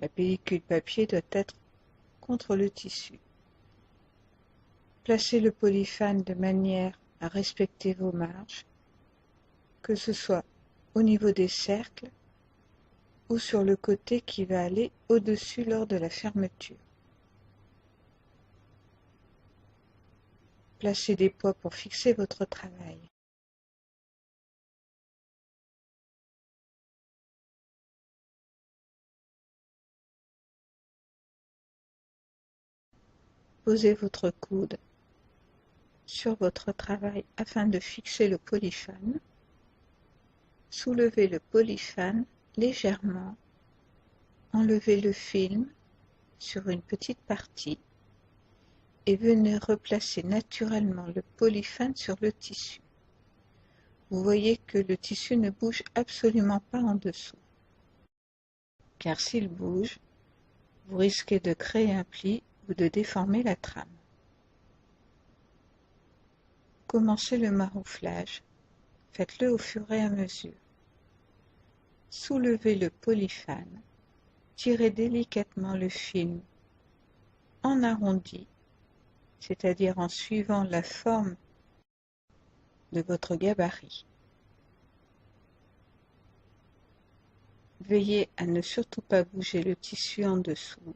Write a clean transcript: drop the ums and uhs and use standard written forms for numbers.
La pellicule papier doit être contre le tissu. Placez le polyfan de manière à respecter vos marges, que ce soit au niveau des cercles ou sur le côté qui va aller au-dessus lors de la fermeture. Placez des poids pour fixer votre travail. Posez votre coude sur votre travail afin de fixer le polyfan. Soulevez le polyfan légèrement. Enlevez le film sur une petite partie et venez replacer naturellement le polyfan sur le tissu. Vous voyez que le tissu ne bouge absolument pas en dessous, car s'il bouge, vous risquez de créer un pli ou de déformer la trame. Commencez le marouflage, faites-le au fur et à mesure. Soulevez le polyfan, tirez délicatement le film en arrondi, c'est-à-dire en suivant la forme de votre gabarit. Veillez à ne surtout pas bouger le tissu en dessous.